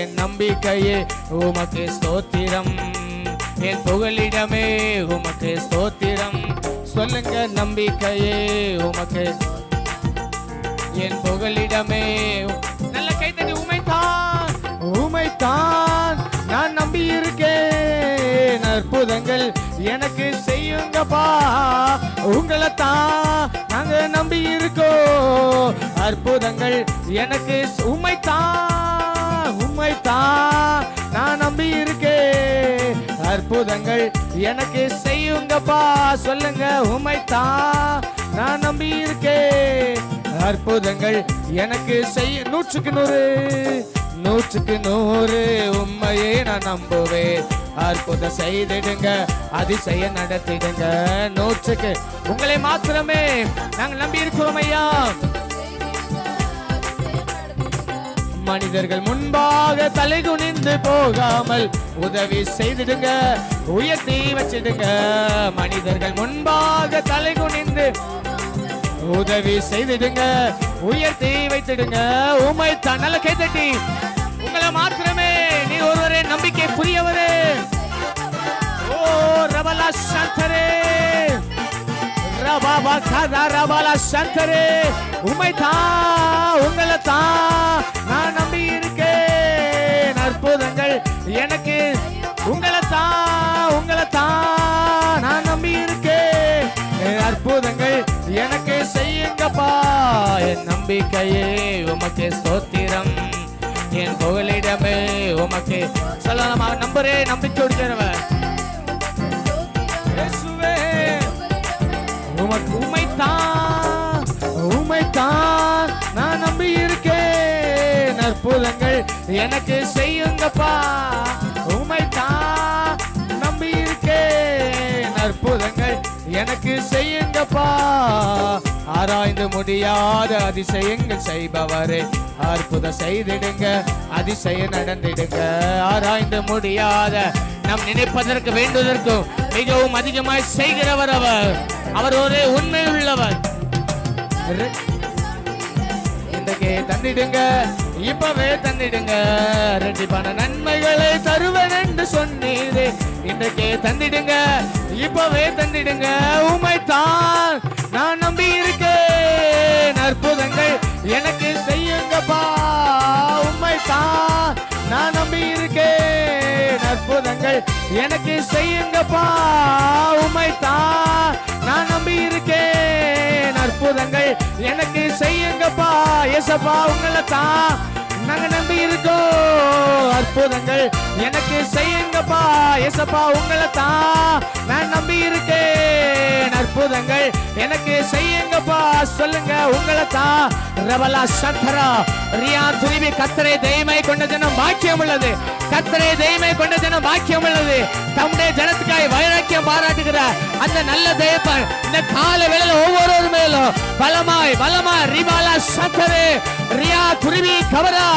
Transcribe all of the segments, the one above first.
என் நம்பிக்கையே உமக்கு ஸ்தோத்திரம், என் புகலிடமே உமக்கு ஸ்தோத்திரம். சொல்லுங்க, நம்பிக்கையே உமக்கு, என் புகலிடமே. நல்ல கைத்தடி. உமைத்தான், உமைத்தான் நான் நம்பி இருக்கேன். அற்புதங்கள் எனக்கு செய்யுங்கப்பா, உங்களைத்தான் நாங்க நம்பி இருக்கோம். அற்புதங்கள் எனக்கு உமைத்தான், உமைத்தான் நான் நம்பி இருக்கேன். அற்புதங்கள் எனக்கு செய்யுங்கப்பா. சொல்லுங்க, உமைத்தான் நான் நம்பி இருக்கேன். அற்புதங்கள் எனக்கு செய்ய. 100க்கு 100, 100க்கு 100 உண்மையே நான் நம்புவேன். அற்புதம் செய்திடுங்க, அதிசய நடத்திடுங்க. 100க்கு உங்களை மாத்திரமே நாங்கள் நம்பி இருக்கிறோம் ஐயா. மனிதர்கள் முன்பாக தலை குனிந்து போகாமல் உதவி செய்திடுங்க, உயர்த்தி வச்சிடுங்க. மனிதர்கள் முன்பாக தலை குனிந்து உதவி செய்திடுங்க, உயர்த்தி வைத்திடுங்க. உமை தான். நல்ல கைத்தட்டி. உங்களை மாத்திரமே நீ ஒருவரே நம்பிக்கை புரியவரே. ஓ ரபலா சந்தரே, ரபாபா கதா ரபலா சந்தரே. உமை தான், உங்களை தான் நான் நம்பி இருக்கேன். அற்புதங்கள் எனக்கு உங்களை தான், உங்களை தான் நான் நம்பி இருக்கேன். அற்புதங்கள் எனக்கு செய்யுங்கப்பா. என் நம்பிக்கையே உமக்கு ஸ்தோத்திரம், என் புகலிடமே உமக்கு. சொல்லலாமா? நம்பரே நம்பிக்கை கொடுக்கிறவர் இயேசுவே. உமக்கு உமைத்தான், உமைத்தான் நான் நம்பி இருக்கேன். அற்புதங்கள் எனக்கு செய்யுங்கப்பா. உமைத்தான் நம்பி இருக்கேன். அற்புதங்கள் எனக்கு செய்யுங்கப்பா. ஆராய்ந்து முடியாத அதிசயங்கள் செய்பவரே, அற்புதம் செய்திடுங்க, அதிசயம் நடந்திடுங்க. ஆராய்ந்து முடியாத நாம் நினைப்பதற்கு வேண்டுவதற்கும் மிகவும் அதிகமாய் செய்கிறவர் அவர். அவர் ஒரே உண்மை உள்ளவர். இன்றைக்கே தந்திடுங்க, இப்பவே தந்திடுங்க. ரெட்டிப்பான நன்மைகளை தருவேன் என்று சொன்னீரே, இன்றைக்கே தந்திடுங்க, இப்பவே தந்திடுங்க. உமைத்தான் நான் நம்பி இருக்கேன். அற்புதங்கள் எனக்கு செய்யுங்கப்பா. உமைத்தான் நான் நம்பி இருக்கேன். அற்புதங்கள் எனக்கு செய்யுங்கப்பா. உமைத்தான் நான் நம்பி இருக்கேன். அற்புதங்கள் எனக்கு செய்யுங்கப்பா. ஏசப்பா உங்களை தான் நாங்க நம்பி இருக்கோம். அற்புதங்கள் எனக்கு செய்யுங்கப்பா. ஏசப்பா உங்களை தான் நான் நம்பி இருக்கேன். அற்புதங்கள் எனக்கு செய்யுங்கப்பா. சொல்லுங்க, உங்களை தான். ரபலா சந்தரா ரியா துரிவி. கர்த்தரை தெய்வமை கொண்ட ஜனம் பாக்கியம் உள்ளது. கர்த்தரை தெய்வமை கொண்ட ஜனம் பாக்கியம் உள்ளது. தம்முடைய ஜனத்துக்காய் வைராக்கியம் பாராட்டுகிற அந்த நல்ல தேவன் இந்த கால வேளையில ஒவ்வொரு மேலும் பலமாய் பலமாய் ரிபாலா சந்தரே ரியா துரிவி கவரா.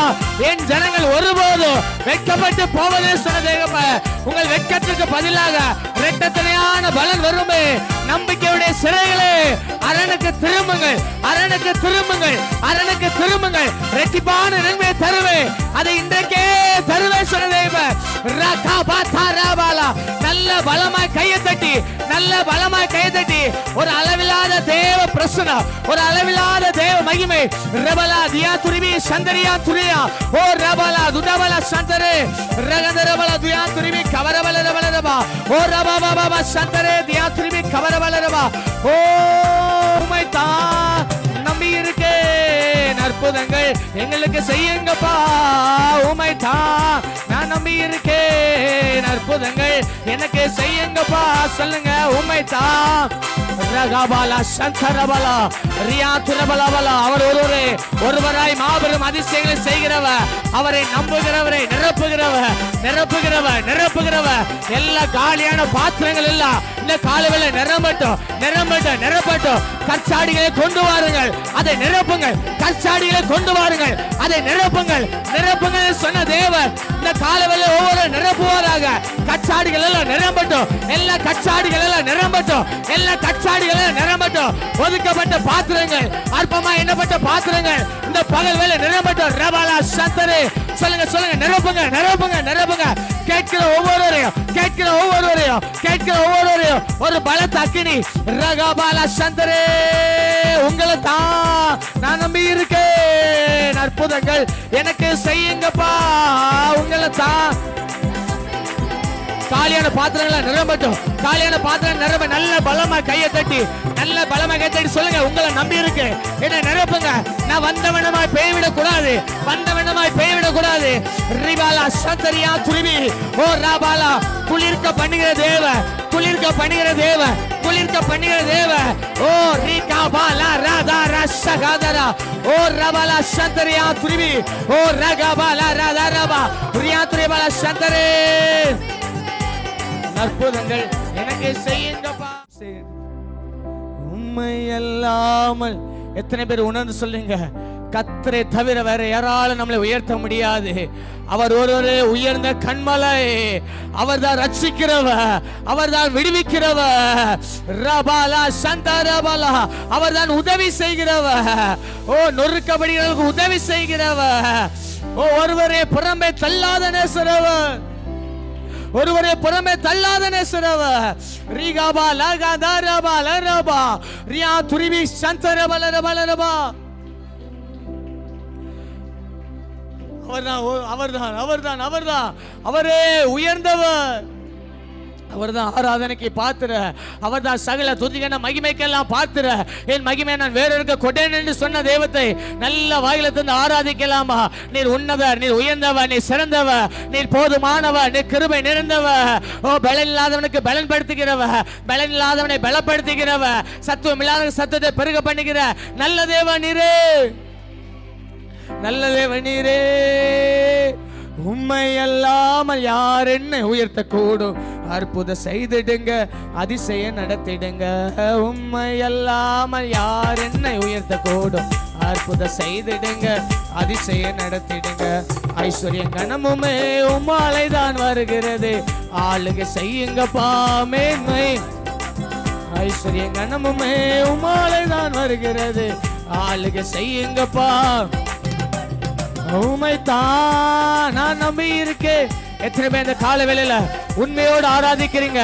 என் ஜனங்கள் ஒருபோதும் வெட்கப்பட்டு போவதே சொன்ன தேவன். உங்கள் வெட்கத்திற்கு பதிலாக இரட்டத்தனையான பலன் வருமே. நம்பிக்கையுடைய சிறைகளே, அரணுக்கு திரும்புங்கள், அரணுக்கு திரும்புங்கள், அரணுக்கு திரும்புங்கள். ரெட்டிப்பான நன்மையை தருவேன், அதை இன்றைக்கே தருவேன் சொன்ன தேவன். நல்ல பலமாய் கையை தட்டி, நல்ல பலமாய் கையை தட்டி. ஒரு அளவில்லாத தேவ பிரசனம், ஒரு அளவில்லாத தேவ மகிமை. ரபலா தியா துரிவி சந்தரியா துரியா. ஓ ரபலா துதபலா சந்தரே ரகதரபலா தியா துரிவி கவரபல ரபலரபா. ஓ ரபாபாபா சந்தரே தியா துரிவி கவரபலரபா. ஓ உமைத்தான் நம்பி இருக்கேன். அற்புதங்கள் எங்களுக்கு செய்யுங்கப்பா. உமைத்தான் நான் நம்பி இருக்கேன். அற்புதங்கள் எனக்கு செய்யுங்கப்பா. சொல்லுங்க, உமைத்தான். ரகபாலா சந்தரபலா ரியா துரபலபலா. அவர் ஒருவரே, ஒருவராய் மாபெரும் அதிசயங்களை செய்கிறவர். அவரை நம்புகிறவரை நிரப்புகிறவர், நிரப்புகிறவர், நிரப்புகிறவர். எல்லா காலியான பாத்திரங்கள் எல்லாம் இந்த காலவேளை நிரம்பட்டும், நிரம்பட்டும், நிரப்பட்டும். கற்சாடிகளை கொண்டு வாருங்கள், அதை நிரப்புங்கள். கற்சாடிகளை கொண்டு வாருங்கள், அதை நிரப்புங்கள், நிரப்புங்கள் சொன்ன தேவர் இந்த இந்த காலவெளி ஒவ்வொரு நிரப்புவாராக. கச்சாடிகள் எல்லாம் நிரம்பட்டும், எல்லா கச்சாடிகள் எல்லாம் நிரம்பட்டும், எல்லா கச்சாடிகள் எல்லாம் நிரம்பட்டும். ஒதுக்கப்பட்ட பாத்திரங்கள், அற்பமா எண்ணப்பட்ட பாத்திரங்கள் இந்த பகல் வேலை நிரம்பட்டும். ரபாலா சந்தரே சொல்லுங்க சொல்லுங்க, நிரப்புங்க நிரப்புங்க நிரப்புங்க. கேட்கிற ஒவ்வொருவரையும், கேட்கிற ஒவ்வொருவரையும், கேட்கிற ஒவ்வொருவரையும் ஒரு பலத்த அக்கினி. ரகபாலா சந்தரே உங்களை தான் நான் நம்பி இருக்கேன். அற்புதங்கள் எனக்கு செய்யுங்கப்பா, உங்களை தான். காலியான பாத்திரங்களை நிரம்பட்டும், காலியான பாத்திரம் நிரம்ப. நல்ல பலமா கையை தட்டி, நல்ல பலமா கையை தட்டி சொல்லுங்க, உங்களை நம்பி இருக்கு, என்ன நிரப்புங்க. நான் வந்தவனமாய் பெய்விடக் கூடாது, வந்தவனமாய் பெய்விடக் கூடாது. ரிபாலா சந்தரியா துருவி ஓ ராபாலா. குளிர்க்க பண்ணுகிற தேவ, குளிர்க்க பண்ணுகிற தேவ, குளிர்க்க பண்ணுகிற தேவ. ஓ ரீகா பாலா ராதா ரஷகாதரா ஓ ரபாலா சந்தரியா துருவி ஓ ரகபாலா ராதா ரபா ரியா துரிபாலா சந்தரே. அற்புதங்கள் எனக்கு செய்யுங்கப்பா. உண்மை அல்லாமல் எத்தனை பேர் உணர்ந்து சொல்லுங்க, கர்த்தரை தவிர வேற யாராலும் நம்மளை உயர்த்த முடியாது. அவர் ஒருவரே உயர்ந்த கண்மலை, அவர்தான் ரட்சிக்கிறவர், அவர்தான் விடுவிக்கிறவர். ரபாலா சந்தரபாலா அவர்தான் உதவி செய்கிறவர். ஓ நொறுக்கப்படுகிறவர்களுக்கு உதவி செய்கிறவர். ஓ ஒருவரே புறம்பே தள்ளாத நேசரவர், ஒருவரே புறமே தள்ளாத நேசரவர். ரீகாபா லகாதா ரபா லரபா ரியா துரிவி சந்தரபா லரபா லரபா. அவர்தான் அவர்தான் அவர்தான் அவரே உயர்ந்தவர், அவர்தான் ஆராதனைக்கு பாத்திர, அவர்தான் சகல துதிகன மகிமைக்கெல்லாம் பாத்திர. என் மகிமை நான் வேற இருக்க கொடேன் என்று சொன்ன தெய்வத்தை நல்ல வாயில தந்து ஆராதிக்கலாமா? நீர் உன்னதர், நீர் உயர்ந்தவர், நீர் சிறந்தவர், நீர் போதுமானவர், நீர் கிருபை நிறைந்தவர். ஓ பலன் இல்லாதவனுக்கு பலன் படுத்துகிறவர், பலன் இல்லாதவனை பலப்படுத்துகிறவர், சத்துவம் இல்லாத சத்துவத்தை பெருக பண்ணுகிற நல்ல தேவன் நீரே, நல்ல தேவன் நீரே. உண்மை அல்லாமல் யார் என்ன உயர்த்த கூடும்? அற்புதம் செய்திடுங்க, அதிசயம் நடத்திடுங்க. உண்மை அல்லாமல் யார் என்ன உயர்த்த கூடும்? அற்புதம் செய்திடுங்க, அதிசயம் நடத்திடுங்க. ஐஸ்வர்யம் கனமுமே உம்மாலை தான் வருகிறது, ஆளுகை செய்யுங்கப்பா மேன்மை. ஐஸ்வர்யம் கனமுமே உம்மாலை தான் வருகிறது, ஆளுகை செய்யுங்கப்பா. உம்மைத்தான் நான் நம்பி இருக்கேன். எத்தனை பேர் இந்த கால வேளையில உண்மையோடு ஆராதிக்கிறீங்க?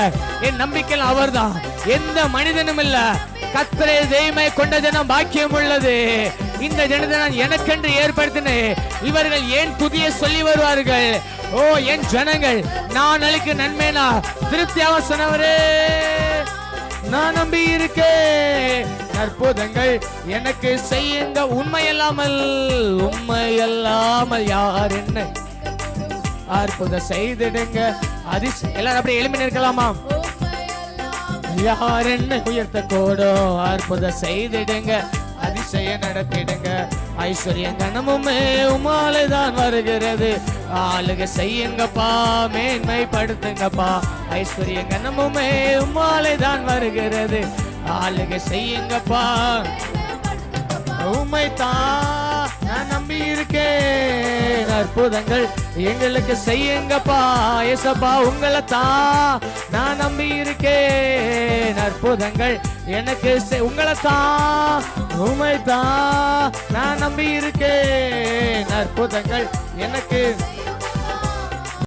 என் நம்பிக்கை அவர்தான், எந்த மனிதனும் இல்ல. கர்த்தரே தெய்வமை கொண்ட ஜனம் பாக்கியம் உள்ளது. இந்த ஜனத்தை நான் எனக்கென்று ஏற்படுத்தினேன், இவர்கள் ஏன் புதிய சொல்லி வருவார்கள்? ஓ என் ஜனங்கள் நான் அளிக்க நன்மைனா திருப்தி அவசனவரே நான் நம்பி இருக்கேன். அற்புதங்கள் எனக்கு செய்யுங்க. உண்மை அல்லாமல், உண்மை அல்லாமல் யார் என்ன அற்புதம் செய்திடுங்க. எல்லாரும் அப்படியே எளிமையா இருக்கலாமா? யார் என்ன உயர்த்த கூடும்? அற்புதம் செய்திடுங்க, அதிசயம் நடத்திடுங்க. ஐஸ்வர்யம் கனமுமே உமாலை தான் வருகிறது, ஆளுகை செய்யுங்கப்பா மேன்மைப்படுத்துங்கப்பா. ஐஸ்வர்யம் கனமுமே உமாலை தான் வருகிறது, ஆளுகை செய்யுங்கப்பா. உம்மைத்தான் நான் நம்பி இருக்கேன். அற்புதங்கள் எங்களுக்கு செய்யுங்கப்பா ஏசப்பா, உங்களை தான் நான் நம்பி இருக்கேன். அற்புதங்கள் எனக்கு உங்களை தான், உம்மைத்தான் நான் நம்பி இருக்கேன். அற்புதங்கள் எனக்கு